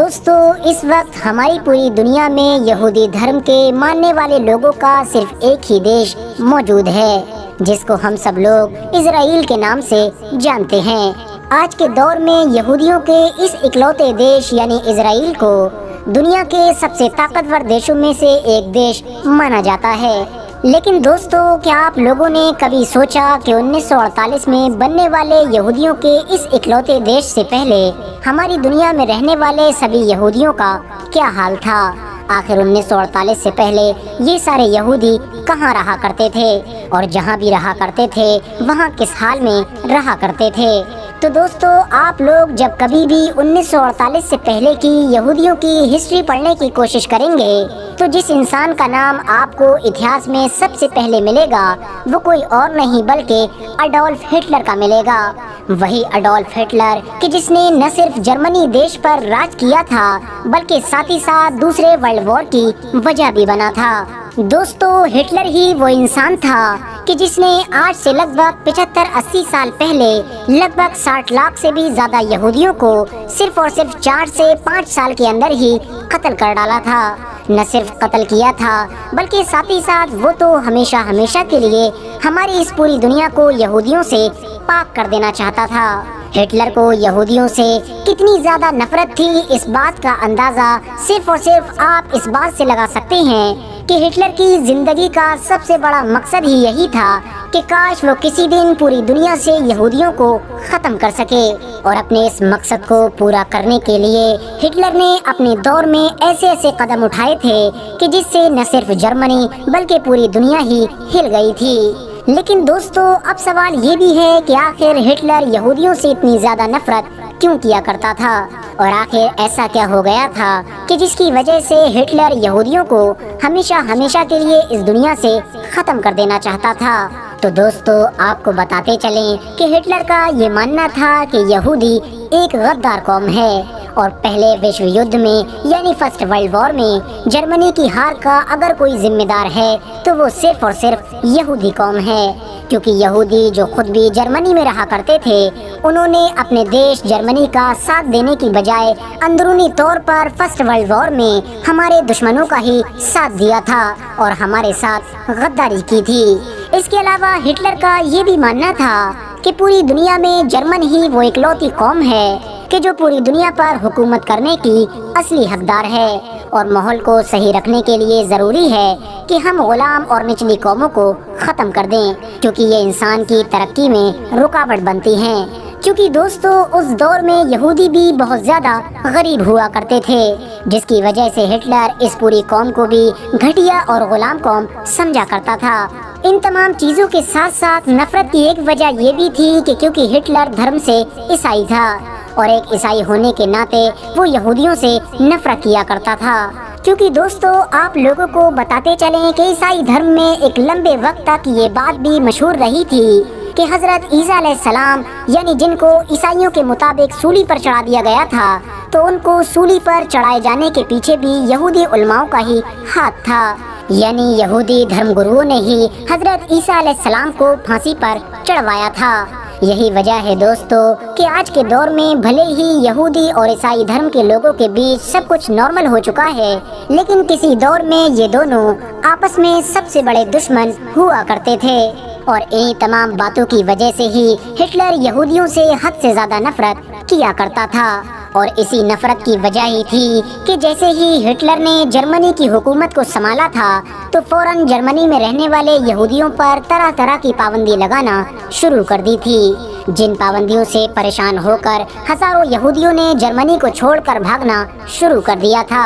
دوستو اس وقت ہماری پوری دنیا میں یہودی دھرم کے ماننے والے لوگوں کا صرف ایک ہی دیش موجود ہے جس کو ہم سب لوگ اسرائیل کے نام سے جانتے ہیں۔ آج کے دور میں یہودیوں کے اس اکلوتے دیش یعنی اسرائیل کو دنیا کے سب سے طاقتور دیشوں میں سے ایک دیش مانا جاتا ہے۔ لیکن دوستو، کیا آپ لوگوں نے کبھی سوچا کہ 1948 میں بننے والے یہودیوں کے اس اکلوتے دیش سے پہلے ہماری دنیا میں رہنے والے سبھی یہودیوں کا کیا حال تھا؟ آخر 1948 سے پہلے یہ سارے یہودی کہاں رہا کرتے تھے، اور جہاں بھی رہا کرتے تھے وہاں کس حال میں رہا کرتے تھے؟ تو دوستو، آپ لوگ جب کبھی بھی 1948 سے پہلے کی یہودیوں کی ہسٹری پڑھنے کی کوشش کریں گے تو جس انسان کا نام آپ کو اتہاس میں سب سے پہلے ملے گا وہ کوئی اور نہیں بلکہ اڈولف ہٹلر کا ملے گا۔ وہی اڈولف ہٹلر کہ جس نے نہ صرف جرمنی دیش پر راج کیا تھا بلکہ ساتھ ہی ساتھ دوسرے ورلڈ وار کی وجہ بھی بنا تھا۔ دوستو، ہٹلر ہی وہ انسان تھا کہ جس نے آج سے لگ بھگ 75-80 سال پہلے لگ بھگ 60 لاکھ سے بھی زیادہ یہودیوں کو صرف اور صرف 4 سے 5 سال کے اندر ہی قتل کر ڈالا تھا۔ نہ صرف قتل کیا تھا بلکہ ساتھ ہی ساتھ وہ تو ہمیشہ ہمیشہ کے لیے ہماری اس پوری دنیا کو یہودیوں سے پاک کر دینا چاہتا تھا۔ ہٹلر کو یہودیوں سے کتنی زیادہ نفرت تھی، اس بات کا اندازہ صرف اور صرف آپ اس بات سے لگا سکتے ہیں کہ ہٹلر کی زندگی کا سب سے بڑا مقصد ہی یہی تھا کہ کاش وہ کسی دن پوری دنیا سے یہودیوں کو ختم کر سکے، اور اپنے اس مقصد کو پورا کرنے کے لیے ہٹلر نے اپنے دور میں ایسے قدم اٹھائے تھے کہ جس سے نہ صرف جرمنی بلکہ پوری دنیا ہی ہل گئی تھی۔ لیکن دوستو، اب سوال یہ بھی ہے کہ آخر ہٹلر یہودیوں سے اتنی زیادہ نفرت کیوں کیا کرتا تھا، اور آخر ایسا کیا ہو گیا تھا کہ جس کی وجہ سے ہٹلر یہودیوں کو ہمیشہ ہمیشہ کے لیے اس دنیا سے ختم کر دینا چاہتا تھا؟ تو دوستو، آپ کو بتاتے چلیں کہ ہٹلر کا یہ ماننا تھا کہ یہودی ایک غدار قوم ہے، اور پہلے وشو یدھ میں یعنی فرسٹ ورلڈ وار میں جرمنی کی ہار کا اگر کوئی ذمہ دار ہے تو وہ صرف اور صرف یہودی قوم ہے، کیونکہ یہودی جو خود بھی جرمنی میں رہا کرتے تھے انہوں نے اپنے دیش جرمنی کا ساتھ دینے کی بجائے اندرونی طور پر فرسٹ ورلڈ وار میں ہمارے دشمنوں کا ہی ساتھ دیا تھا اور ہمارے ساتھ غداری کی تھی۔ اس کے علاوہ ہٹلر کا یہ بھی ماننا تھا کہ پوری دنیا میں جرمن ہی وہ اکلوتی قوم ہے کہ جو پوری دنیا پر حکومت کرنے کی اصلی حقدار ہے، اور ماحول کو صحیح رکھنے کے لیے ضروری ہے کہ ہم غلام اور نچلی قوموں کو ختم کر دیں، کیونکہ یہ انسان کی ترقی میں رکاوٹ بنتی ہیں۔ کیونکہ دوستو، اس دور میں یہودی بھی بہت زیادہ غریب ہوا کرتے تھے، جس کی وجہ سے ہٹلر اس پوری قوم کو بھی گھٹیا اور غلام قوم سمجھا کرتا تھا۔ ان تمام چیزوں کے ساتھ ساتھ نفرت کی ایک وجہ یہ بھی تھی کہ کیونکہ ہٹلر دھرم سے عیسائی تھا، اور ایک عیسائی ہونے کے ناطے وہ یہودیوں سے نفرت کیا کرتا تھا۔ کیونکہ دوستو، آپ لوگوں کو بتاتے چلیں کہ عیسائی دھرم میں ایک لمبے وقت تک یہ بات بھی مشہور رہی تھی کہ حضرت عیسیٰ علیہ السلام یعنی جن کو عیسائیوں کے مطابق سولی پر چڑھا دیا گیا تھا، تو ان کو سولی پر چڑھائے جانے کے پیچھے بھی یہودی علماؤں کا ہی ہاتھ تھا، یعنی یہودی دھرم گروؤں نے ہی حضرت عیسیٰ علیہ السلام کو پھانسی پر چڑھوایا تھا۔ یہی وجہ ہے دوستو کہ آج کے دور میں بھلے ہی یہودی اور عیسائی دھرم کے لوگوں کے بیچ سب کچھ نارمل ہو چکا ہے، لیکن کسی دور میں یہ دونوں آپس میں سب سے بڑے دشمن ہوا کرتے تھے، اور انہی تمام باتوں کی وجہ سے ہی ہٹلر یہودیوں سے حد سے زیادہ نفرت کیا کرتا تھا۔ اور اسی نفرت کی وجہ ہی تھی کہ جیسے ہی ہٹلر نے جرمنی کی حکومت کو سنبھالا تھا تو فوراً جرمنی میں رہنے والے یہودیوں پر طرح طرح کی پابندی لگانا شروع کر دی تھی، جن پابندیوں سے پریشان ہو کر ہزاروں یہودیوں نے جرمنی کو چھوڑ کر بھاگنا شروع کر دیا تھا۔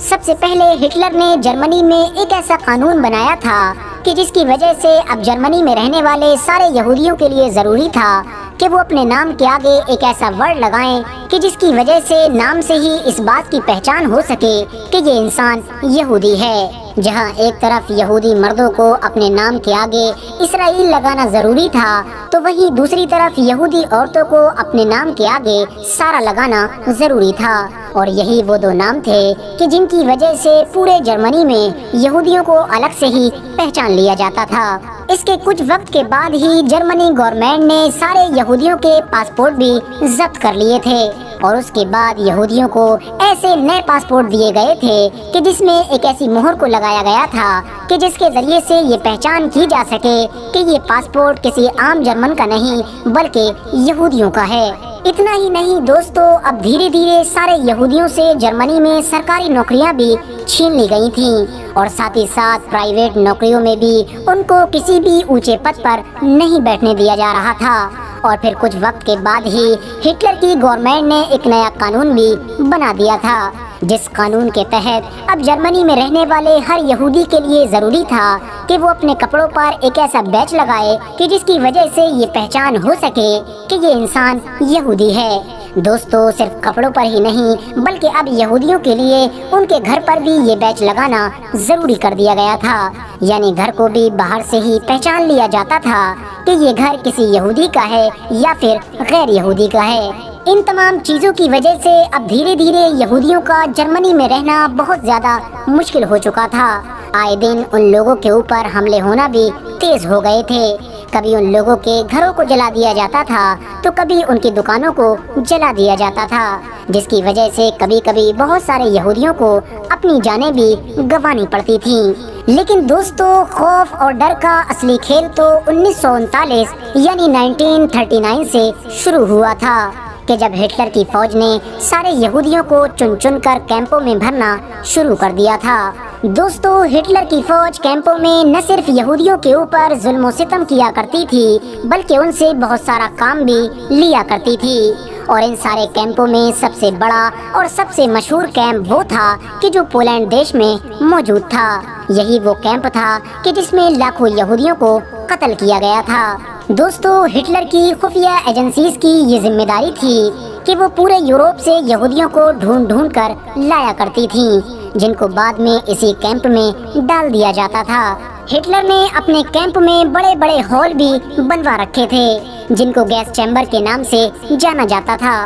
سب سے پہلے ہٹلر نے جرمنی میں ایک ایسا قانون بنایا تھا کہ جس کی وجہ سے اب جرمنی میں رہنے والے سارے یہودیوں کے لیے ضروری تھا کہ وہ اپنے نام کے آگے ایک ایسا ورڈ لگائیں کہ جس کی وجہ سے نام سے ہی اس بات کی پہچان ہو سکے کہ یہ انسان یہودی ہے۔ جہاں ایک طرف یہودی مردوں کو اپنے نام کے آگے اسرائیل لگانا ضروری تھا، تو وہیں دوسری طرف یہودی عورتوں کو اپنے نام کے آگے سارا لگانا ضروری تھا، اور یہی وہ دو نام تھے کہ جن کی وجہ سے پورے جرمنی میں یہودیوں کو الگ سے ہی پہچان لیا جاتا تھا۔ اس کے کچھ وقت کے بعد ہی جرمنی گورنمنٹ نے سارے یہودیوں کے پاسپورٹ بھی ضبط کر لیے تھے اور اس کے بعد یہودیوں کو ایسے نئے پاسپورٹ دیے گئے تھے کہ جس میں ایک ایسی مہر کو لگایا گیا تھا کہ جس کے ذریعے سے یہ پہچان کی جا سکے کہ یہ پاسپورٹ کسی عام جرمن کا نہیں بلکہ یہودیوں کا ہے۔ اتنا ہی نہیں دوستو، اب دھیرے دھیرے سارے یہودیوں سے جرمنی میں سرکاری نوکریاں بھی چھین لی گئی تھیں اور ساتھ ہی ساتھ پرائیویٹ نوکریوں میں بھی ان کو کسی بھی اونچے پد پر نہیں بیٹھنے دیا جا رہا تھا۔ اور پھر کچھ وقت کے بعد ہی ہٹلر کی گورنمنٹ نے ایک نیا قانون بھی بنا دیا تھا، جس قانون کے تحت اب جرمنی میں رہنے والے ہر یہودی کے لیے ضروری تھا کہ وہ اپنے کپڑوں پر ایک ایسا بیج لگائے کہ جس کی وجہ سے یہ پہچان ہو سکے کہ یہ انسان یہودی ہے۔ دوستو، صرف کپڑوں پر ہی نہیں بلکہ اب یہودیوں کے لیے ان کے گھر پر بھی یہ بیج لگانا ضروری کر دیا گیا تھا، یعنی گھر کو بھی باہر سے ہی پہچان لیا جاتا تھا کہ یہ گھر کسی یہودی کا ہے یا پھر غیر یہودی کا ہے۔ ان تمام چیزوں کی وجہ سے اب دھیرے دھیرے یہودیوں کا جرمنی میں رہنا بہت زیادہ مشکل ہو چکا تھا۔ آئے دن ان لوگوں کے اوپر حملے ہونا بھی تیز ہو گئے تھے۔ کبھی ان لوگوں کے گھروں کو جلا دیا جاتا تھا تو کبھی ان کی دکانوں کو جلا دیا جاتا تھا، جس کی وجہ سے کبھی کبھی بہت سارے یہودیوں کو اپنی جانیں بھی گنوانی پڑتی تھیں۔ لیکن دوستو، خوف اور ڈر کا اصلی کھیل تو 1939 یعنی 1939 سے شروع ہوا تھا کہ جب ہٹلر کی فوج نے سارے یہودیوں کو چن چن کر کیمپوں میں بھرنا شروع کر دیا تھا۔ دوستو، ہٹلر کی فوج کیمپوں میں نہ صرف یہودیوں کے اوپر ظلم و ستم کیا کرتی تھی بلکہ ان سے بہت سارا کام بھی لیا کرتی تھی، اور ان سارے کیمپوں میں سب سے بڑا اور سب سے مشہور کیمپ وہ تھا کہ جو پولینڈ دیش میں موجود تھا۔ یہی وہ کیمپ تھا کہ جس میں لاکھوں یہودیوں کو قتل کیا گیا تھا۔ دوستو، ہٹلر کی خفیہ ایجنسیز کی یہ ذمہ داری تھی کہ وہ پورے یورپ سے یہودیوں کو ڈھونڈ ڈھونڈ کر لایا کرتی تھیں، جن کو بعد میں اسی کیمپ میں ڈال دیا جاتا تھا۔ ہٹلر نے اپنے کیمپ میں بڑے بڑے ہال بھی بنوا رکھے تھے جن کو گیس چیمبر کے نام سے جانا جاتا تھا،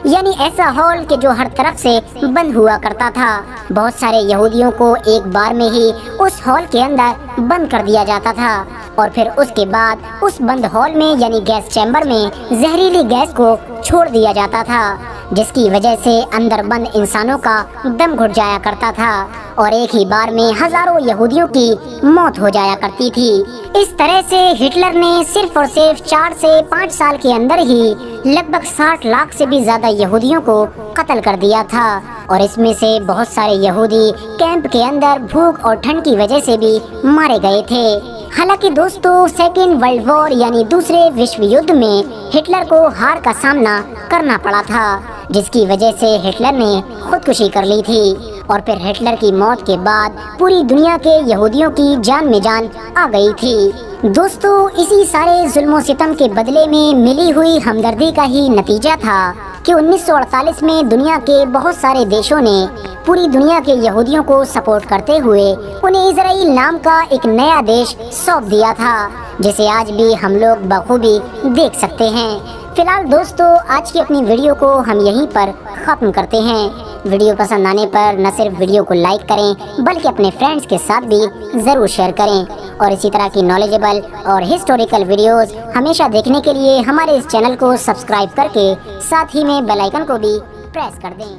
یعنی ایسا ہال کہ جو ہر طرف سے بند ہوا کرتا تھا۔ بہت سارے یہودیوں کو ایک بار میں ہی اس ہال کے اندر بند کر دیا جاتا تھا اور پھر اس کے بعد اس بند ہال میں یعنی گیس چیمبر میں زہریلی گیس کو چھوڑ دیا جاتا تھا، جس کی وجہ سے اندر بند انسانوں کا دم گھٹ جایا کرتا تھا اور ایک ہی بار میں ہزاروں یہودیوں کی موت ہو جایا کرتی تھی۔ اس طرح سے ہٹلر نے صرف اور صرف 4 سے 5 سال کے اندر ہی لگ بھگ 60 لاکھ سے بھی زیادہ یہودیوں کو قتل کر دیا تھا، اور اس میں سے بہت سارے یہودی کیمپ کے اندر بھوک اور ٹھنڈ کی وجہ سے بھی مارے گئے تھے۔ حالانکہ دوستو، سیکنڈ ورلڈ وار یعنی دوسرے وشو یدھ میں ہٹلر کو ہار کا سامنا کرنا پڑا تھا، جس کی وجہ سے ہٹلر نے خودکشی کر لی تھی، اور پھر ہٹلر کی موت کے بعد پوری دنیا کے یہودیوں کی جان میں جان آ گئی تھی۔ دوستو، اسی سارے ظلم و ستم کے بدلے میں ملی ہوئی ہمدردی کا ہی نتیجہ تھا کہ 1948 میں دنیا کے بہت سارے دیشوں نے پوری دنیا کے یہودیوں کو سپورٹ کرتے ہوئے انہیں اسرائیل نام کا ایک نیا دیش سونپ دیا تھا، جسے آج بھی ہم لوگ بخوبی دیکھ سکتے ہیں۔ فی الحال دوستو، آج کی اپنی ویڈیو کو ہم یہیں پر ختم کرتے ہیں۔ ویڈیو پسند آنے پر نہ صرف ویڈیو کو لائک کریں بلکہ اپنے فرینڈز کے ساتھ بھی ضرور شیئر کریں، اور اسی طرح کی نالجیبل اور ہسٹوریکل ویڈیوز ہمیشہ دیکھنے کے لیے ہمارے اس چینل کو سبسکرائب کر کے ساتھ ہی میں بیل آئیکن کو بھی پریس کر دیں۔